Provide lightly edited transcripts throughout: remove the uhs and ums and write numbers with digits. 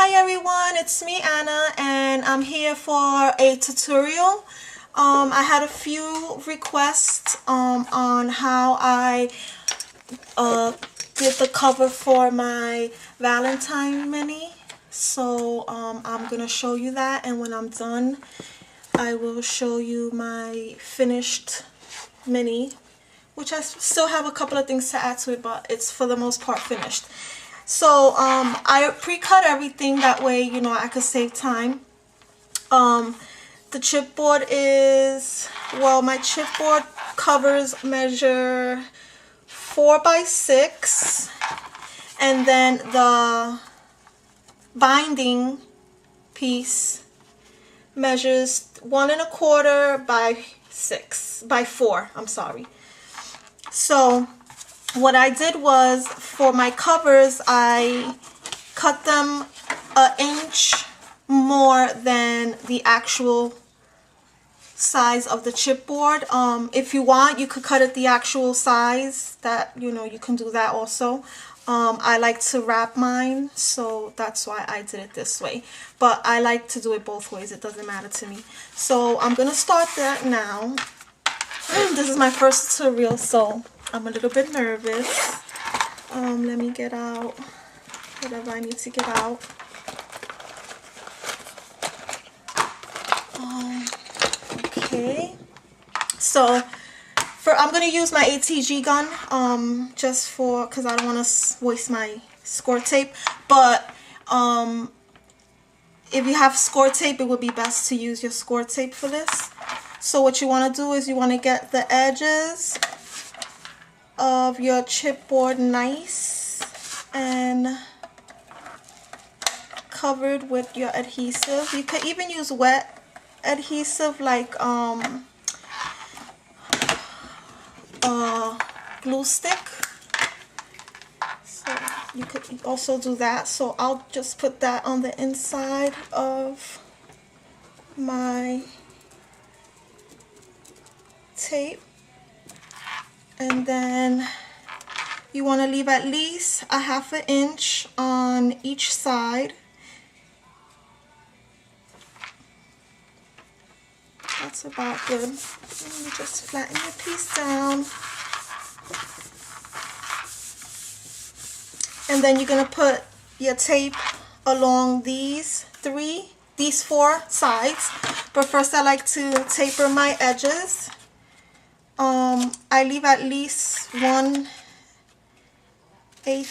Hi everyone, it's me Anna and I'm here for a tutorial. I had a few requests on how I did the cover for my Valentine mini. So I'm going to show you that, and when I'm done I will show you my finished mini, which I still have a couple of things to add to it, but it's for the most part finished. So I pre-cut everything, that way, you know, I could save time. The chipboard is, well, my chipboard covers measure 4 by 6, and then the binding piece measures 1 1/4 by 4. I'm sorry. So what I did was, for my covers, I cut them an inch more than the actual size of the chipboard. If you want, you could cut it the actual size. That, you know, you can do that also. I like to wrap mine, so that's why I did it this way. But I like to do it both ways. It doesn't matter to me. So I'm gonna start that now. This is my first tutorial, so I'm a little bit nervous. Let me get out whatever I need to get out. Okay. So I'm going to use my ATG gun just because I don't want to waste my score tape. But if you have score tape, it would be best to use your score tape for this. So what you want to do is you want to get the edges of your chipboard nice and covered with your adhesive. You could even use wet adhesive like glue stick. So you could also do that. So I'll just put that on the inside of my tape, and then you want to leave at least a 1/2 inch on each side. That's about good. And you just flatten your piece down, and then you're gonna put your tape along these 4 sides. But first, I like to taper my edges. I leave at least 1/8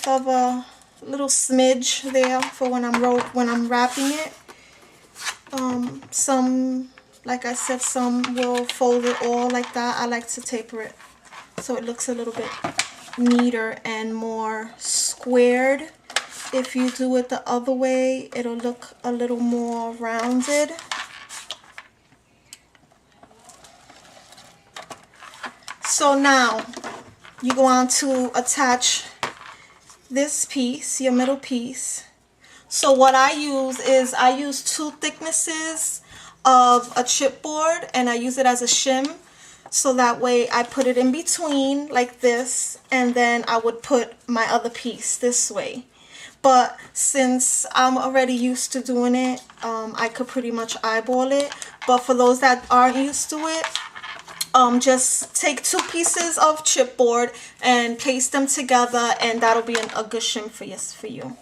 of a little smidge there for when I'm wrapping it. Some, like I said, some will fold it all like that. I like to taper it so it looks a little bit neater and more squared. If you do it the other way, it'll look a little more rounded. So now you go on to attach this piece, your middle piece. So what I use is I use 2 thicknesses of a chipboard, and I use it as a shim. So that way I put it in between like this, and then I would put my other piece this way. But since I'm already used to doing it, I could pretty much eyeball it. But for those that aren't used to it, just take 2 pieces of chipboard and paste them together, and that'll be a good shim for you.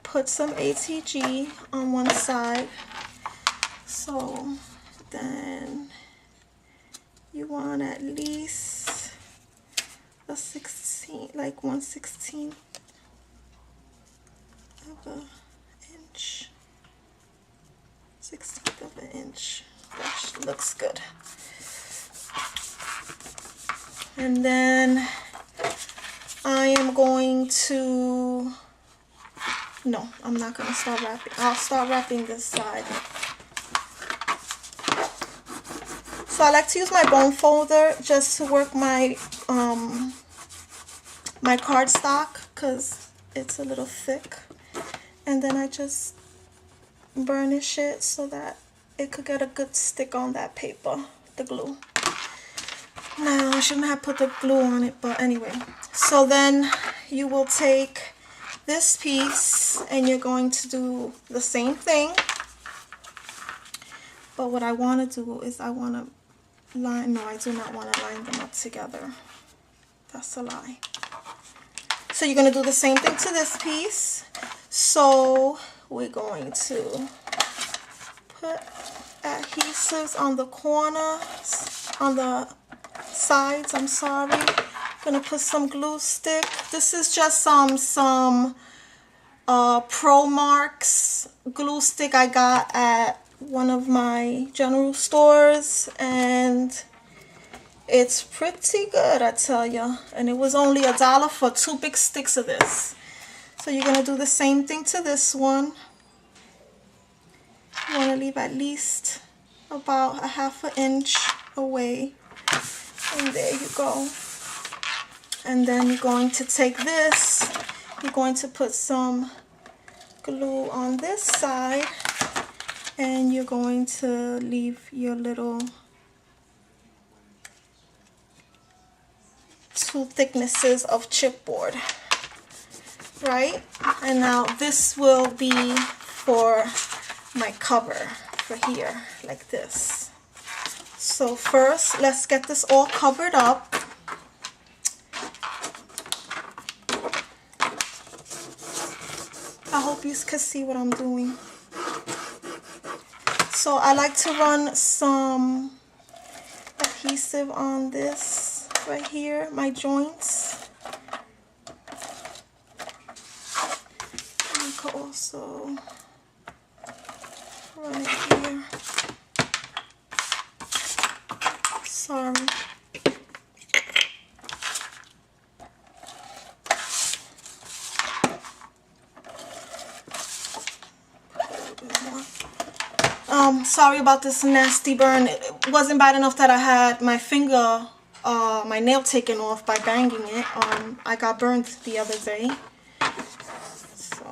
Put some ATG on one side. So then you want at least a 16, like 1/16 of an inch. 16th of an inch. That looks good. And then I am going to, no, I'm not going to start wrapping. I'll start wrapping this side. So I like to use my bone folder just to work my my cardstock, because it's a little thick. And then I just burnish it so that it could get a good stick on that paper, the glue. Now, I shouldn't have put the glue on it, but anyway. So then you will take this piece and you're going to do the same thing. But what I want to do is I want to line, no, I do not want to line them up together. That's a lie. So you're going to do the same thing to this piece. So we're going to put adhesives on the corners, on the sides, I'm sorry. Gonna put some glue stick. This is just some Pro Marks glue stick I got at one of my general stores, and it's pretty good, I tell you. And it was only $1 for 2 big sticks of this. So you're gonna do the same thing to this one. You want to leave at least about a ½ inch away, and there you go. And then you're going to take this, you're going to put some glue on this side, and you're going to leave your little 2 thicknesses of chipboard, right? And now this will be for my cover for here, like this. So first, let's get this all covered up. I hope you can see what I'm doing. So I like to run some adhesive on this right here, my joints. You could also run it here. Sorry. Sorry about this nasty burn. It wasn't bad enough that I had my finger, my nail taken off by banging it. I got burned the other day. So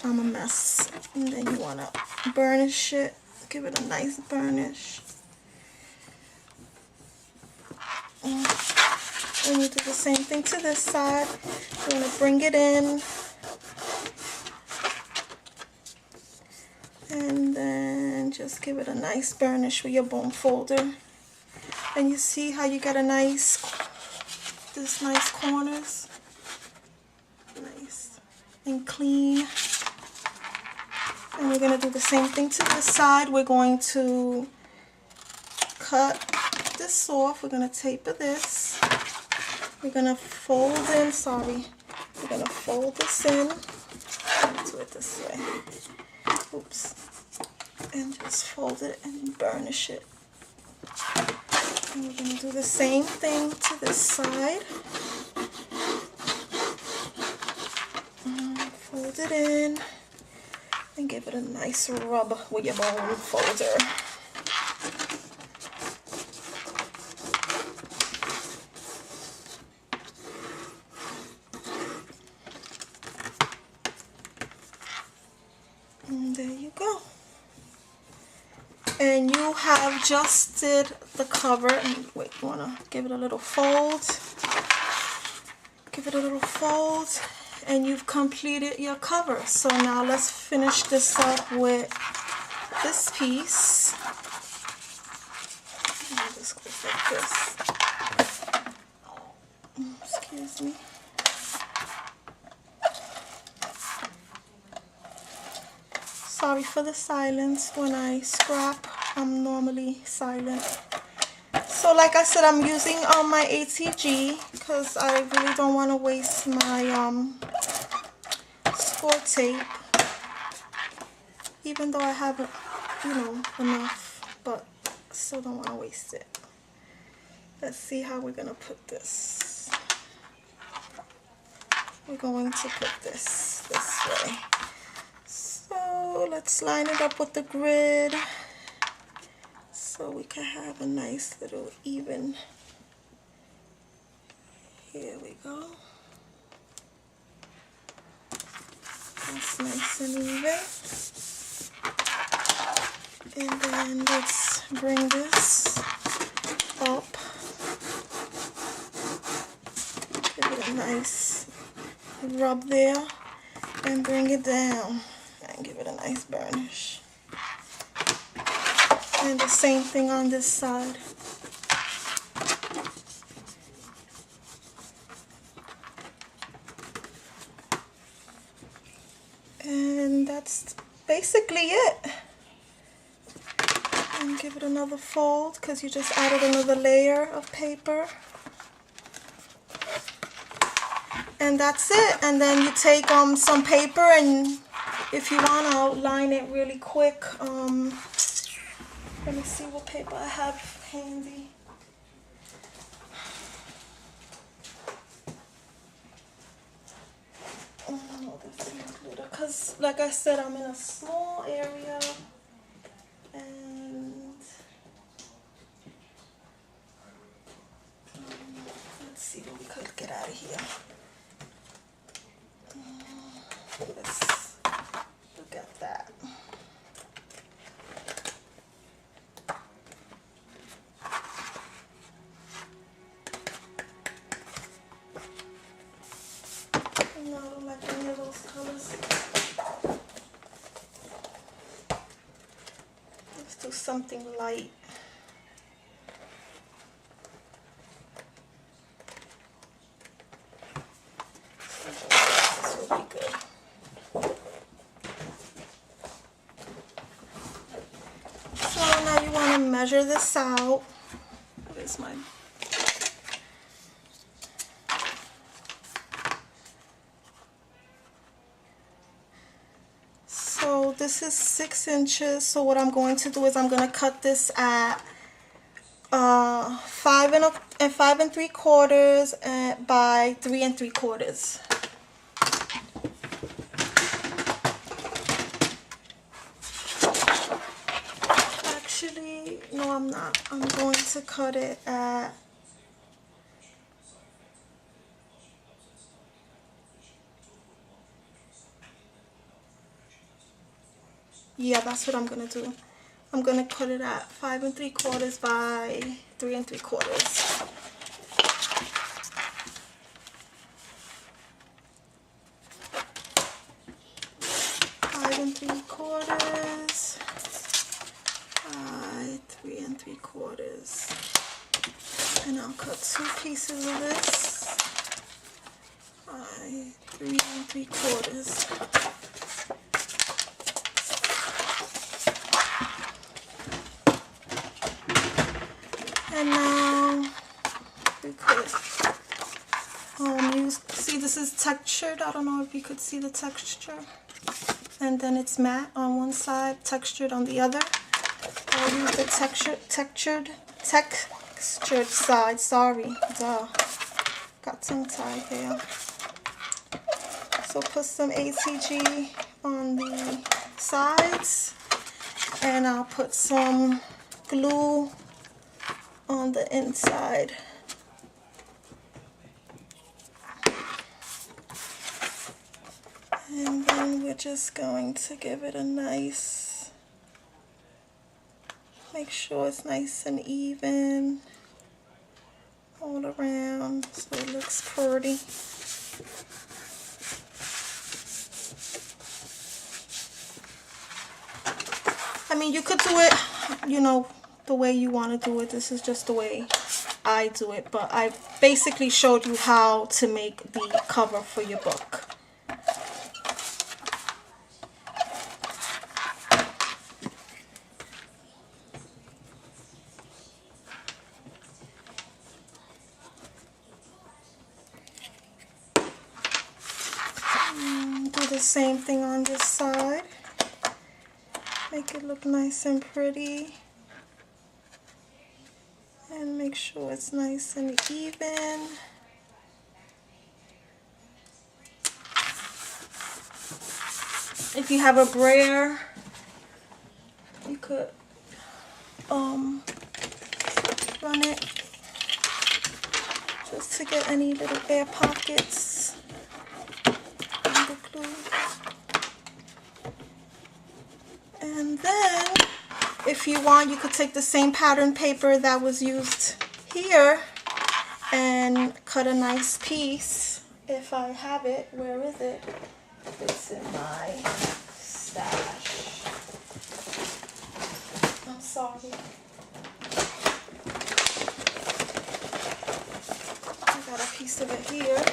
I'm a mess. And then you want to burnish it. Give it a nice burnish. And you do the same thing to this side. You want to bring it in. And then just give it a nice burnish with your bone folder. And you see how you get a nice, this nice corners. Nice and clean. And we're going to do the same thing to this side. We're going to cut this off. We're going to taper this. We're going to fold in, sorry. We're going to fold this in. Do it this way. Oops. And just fold it and burnish it. And we're going to do the same thing to this side. Fold it in and give it a nice rub with your bone folder. And there you go. And you have just did the cover. And wait, you want to give it a little fold. Give it a little fold. And you've completed your cover. So now let's finish this up with this piece. Let me just go like this. Excuse me. Sorry for the silence. When I scrap, I'm normally silent. So like I said, I'm using my ATG because I really don't want to waste my score tape. Even though I have, enough, but still don't want to waste it. Let's see how we're going to put this. We're going to put this way. So let's line it up with the grid so we can have a nice little even. Here we go. That's nice and even. And then let's bring this up. Give it a nice rub there. and bring it down and give it a nice burnish. And the same thing on this side. And that's basically it. And give it another fold because you just added another layer of paper. And that's it. And then you take some paper, and if you want to outline it really quick, let me see what paper I have handy. Oh, that's not glitter, because like I said, I'm in a small area, and let's see what we could get out of here. Let's look at that. No, I don't like any of those colors. Let's do something light. This will be good. So now you want to measure this out. Where's my... So this is 6 inches. So what I'm going to do is I'm going to cut this at 5 3/4 by 3 3/4. Actually, no, I'm not. I'm going to cut it at that's what I'm gonna do. I'm gonna cut it at 5 3/4 by 3 3/4. 5 3/4 by 3 3/4. And I'll cut 2 pieces of this by 3 3/4. And now we could see this is textured. I don't know if you could see the texture. And then it's matte on one side, textured on the other. I'll use the textured side. Sorry, duh. Got tongue tied there. So put some ATG on the sides, and I'll put some glue on the inside. And then we're just going to give it a nice, make sure it's nice and even all around so it looks pretty. I mean, you could do it, the way you want to do it. This is just the way I do it, but I basically showed you how to make the cover for your book. Do the same thing on this side. Make it look nice and pretty. And make sure it's nice and even. If you have a brayer, you could run it just to get any little air pockets in the glue. And then if you want, you could take the same pattern paper that was used here and cut a nice piece. If I have it, where is it? fits in my stash. I'm sorry. I got a piece of it here.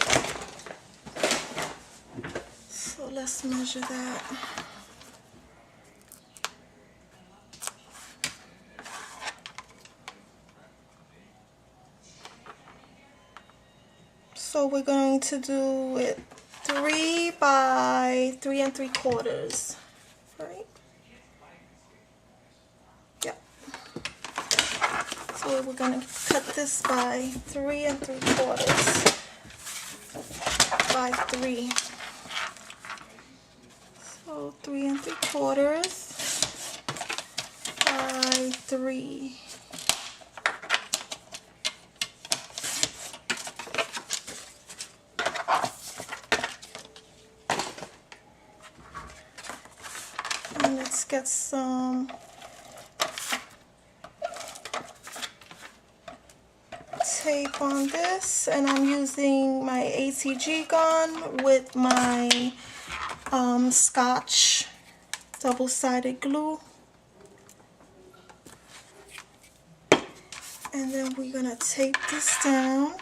So let's measure that. So we're going to do it 3 by 3 3/4, right? Yep. So we're going to cut this by 3 3/4 by 3. So 3 3/4 by 3. And let's get some tape on this, and I'm using my ATG gun with my Scotch double-sided glue, and then we're gonna tape this down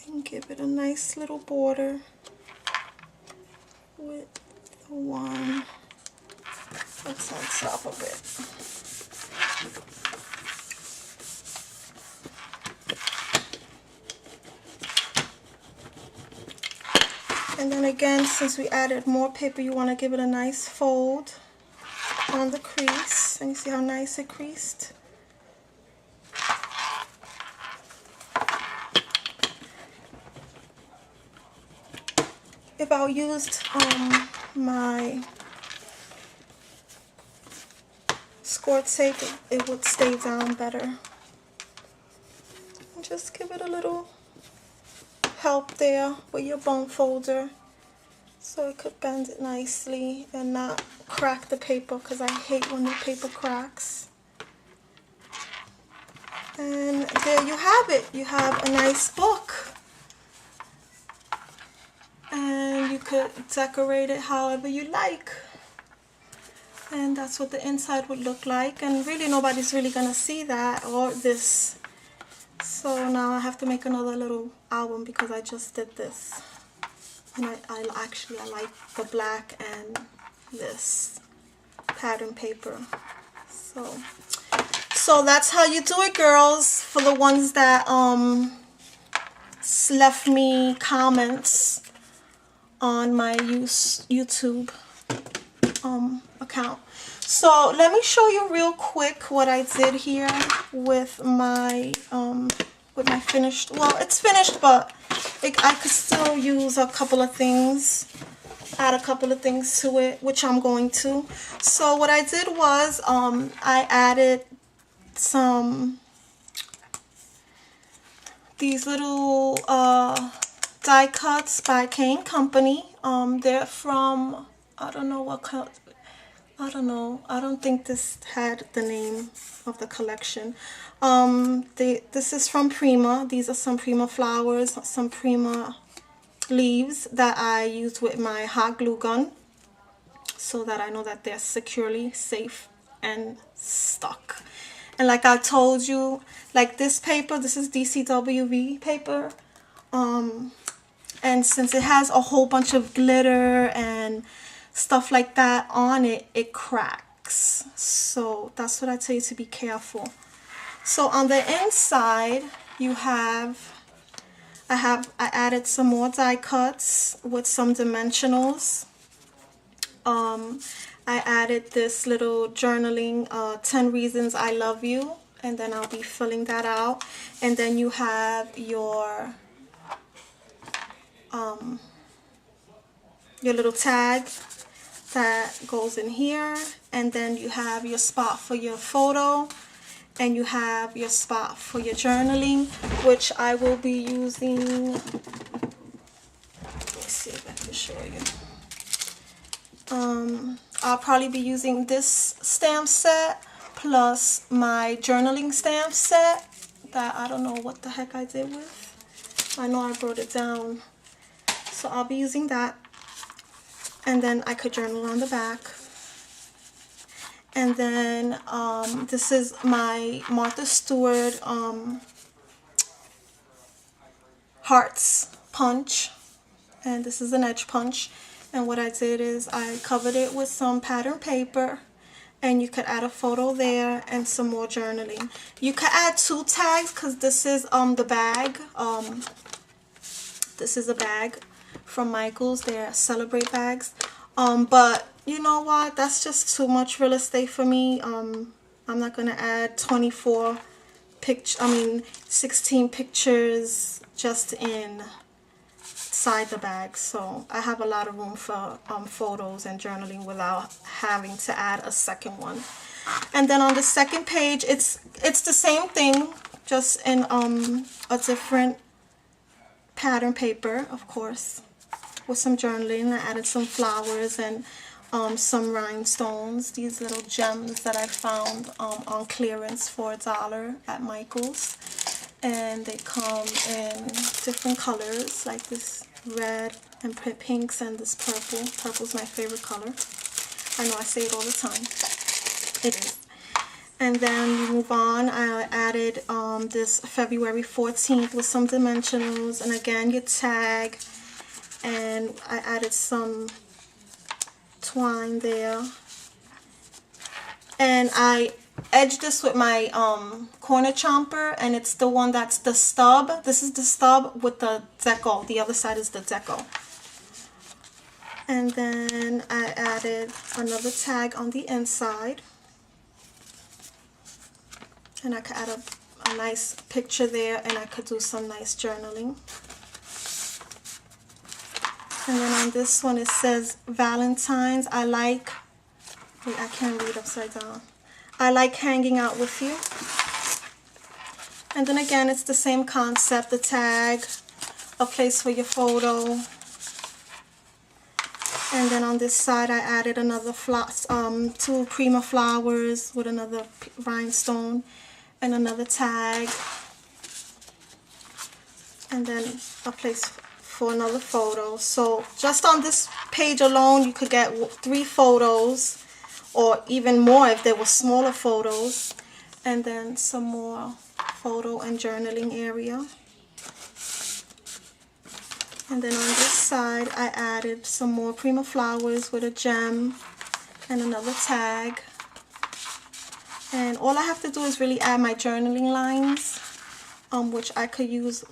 and give it a nice little border with the one that's on top of it. And then again, since we added more paper, you want to give it a nice fold on the crease. And you see how nice it creased? If I used my score tape, it would stay down better. And just give it a little help there with your bone folder so it could bend it nicely and not crack the paper, because I hate when the paper cracks. And there you have it. You have a nice book, and you could decorate it however you like. And that's what the inside would look like, and really nobody's really gonna see that or this. So now I have to make another little album because I just did this, and I like the black and this pattern paper. So that's how you do it, girls. For the ones that left me comments on my YouTube account. So let me show you real quick what I did here with my finished. Well, it's finished, but I could still use a couple of things, add a couple of things to it, which I'm going to. So what I did was I added these little die cuts by Kane Company. They're from, I don't know what color. I don't know. I don't think this had the name of the collection. This is from Prima. These are some Prima flowers, some Prima leaves that I used with my hot glue gun so that I know that they're securely safe and stuck. And like I told you, like this paper, this is DCWV paper. And since it has a whole bunch of glitter and stuff like that on it, it cracks. So that's what I tell you, to be careful. So on the inside, you have, I added some more die cuts with some dimensionals. I added this little journaling, 10 Reasons I Love You, and then I'll be filling that out. And then you have your little tag that goes in here, and then you have your spot for your photo, and you have your spot for your journaling, which I will be using. Let me see if I can show you. I'll probably be using this stamp set plus my journaling stamp set that I don't know what the heck I did with. I know I wrote it down. So I'll be using that. and then I could journal on the back. And then this is my Martha Stewart Hearts punch, and this is an edge punch. And what I did is I covered it with some pattern paper, and you could add a photo there and some more journaling. You could add 2 tags because this is the bag. This is a bag from Michaels. They're Celebrate bags. But you know what? That's just too much real estate for me. I'm not gonna add 16 pictures just inside the bag. So I have a lot of room for photos and journaling without having to add a second one. And then on the second page, it's the same thing, just in a different pattern paper, of course, with some journaling. I added some flowers and some rhinestones, these little gems that I found on clearance for $1 at Michaels. And they come in different colors, like this red and pinks and this purple. Purple's my favorite color. I know I say it all the time. It is. And then you move on. I added this February 14th with some dimensionals, and again your tag, and I added some twine there, and I edged this with my corner chomper, and it's the one that's the stub. This is the stub with the deco. The other side is the deco. And then I added another tag on the inside, and I could add a nice picture there, and I could do some nice journaling. And then on this one it says Valentine's. Wait, I can't read upside down. I like hanging out with you. And then again, it's the same concept, the tag, a place for your photo. And then on this side I added another 2 Prima flowers with another rhinestone and another tag. And then a place for another photo. So just on this page alone you could get 3 photos, or even more if there were smaller photos, and then some more photo and journaling area. And then on this side I added some more Prima flowers with a gem and another tag. And all I have to do is really add my journaling lines, which I could use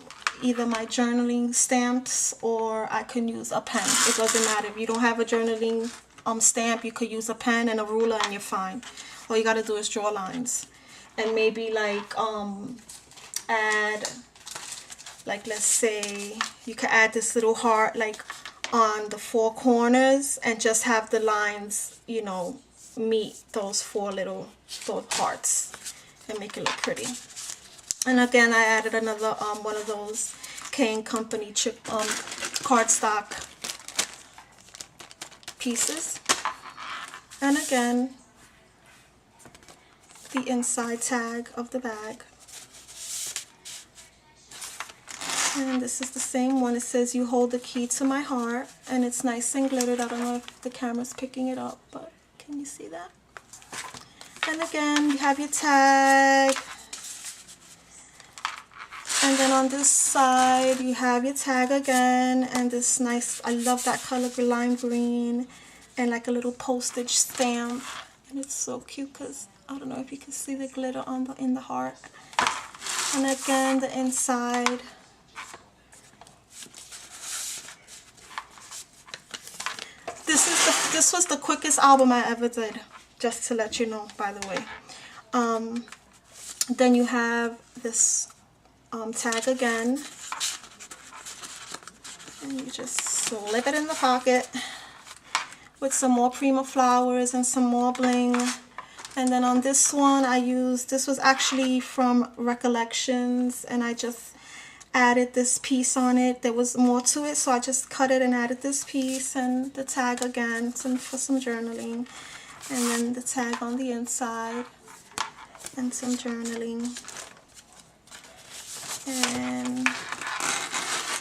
either my journaling stamps or I can use a pen. It doesn't matter. If you don't have a journaling stamp, you could use a pen and a ruler and you're fine. All you gotta do is draw lines, and maybe like add, like, let's say you could add this little heart like on the 4 corners and just have the lines, you know, meet those 4 little parts and make it look pretty. And again I added another one of those K & Company chip cardstock pieces, and again the inside tag of the bag. And this is the same one. It says you hold the key to my heart, and it's nice and glittered. I don't know if the camera's picking it up, but can you see that? And again you have your tag, and then on this side you have your tag again, and this nice, I love that color, lime green, and like a little postage stamp, and it's so cute because I don't know if you can see the glitter on in the heart. And again the inside. This was the quickest album I ever did, just to let you know, by the way. Then you have this tag again, and you just slip it in the pocket with some more Prima flowers and some more bling. And then on this one this was actually from Recollections, and I just added this piece on it. There was more to it, so I just cut it and added this piece, and the tag again for some journaling, and then the tag on the inside and some journaling. And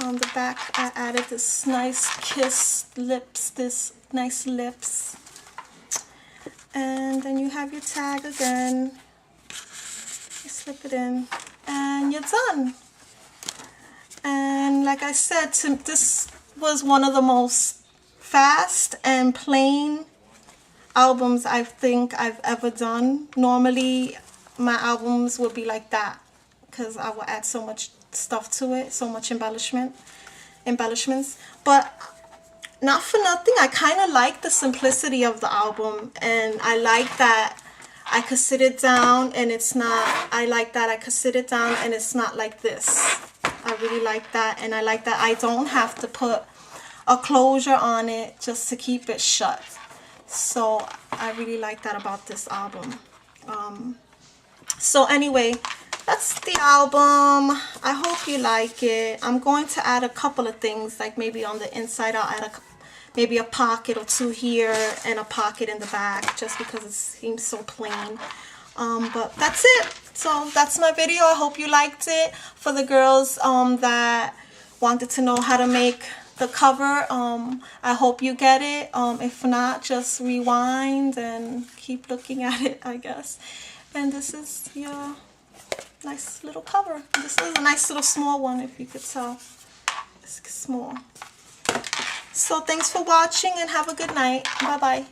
on the back I added this nice kiss lips, this nice lips. And then you have your tag again. You slip it in and you're done. And like I said, this was one of the most fast and plain albums I think I've ever done. Normally my albums would be like that because I will add so much stuff to it, so much embellishments. But not for nothing, I kind of like the simplicity of the album, and I like that I could sit it down and it's not, I like that I could sit it down and it's not like this. I really like that, and I like that I don't have to put a closure on it just to keep it shut. So I really like that about this album. So anyway, that's the album. I hope you like it. I'm going to add a couple of things, like maybe on the inside I'll add maybe a pocket or two here and a pocket in the back, just because it seems so plain. But that's it. So that's my video. I hope you liked it. For the girls that wanted to know how to make the cover, I hope you get it. If not, just rewind and keep looking at it, I guess. And this is your nice little cover. This is a nice little small one, if you could tell. It's small. So thanks for watching and have a good night. Bye bye.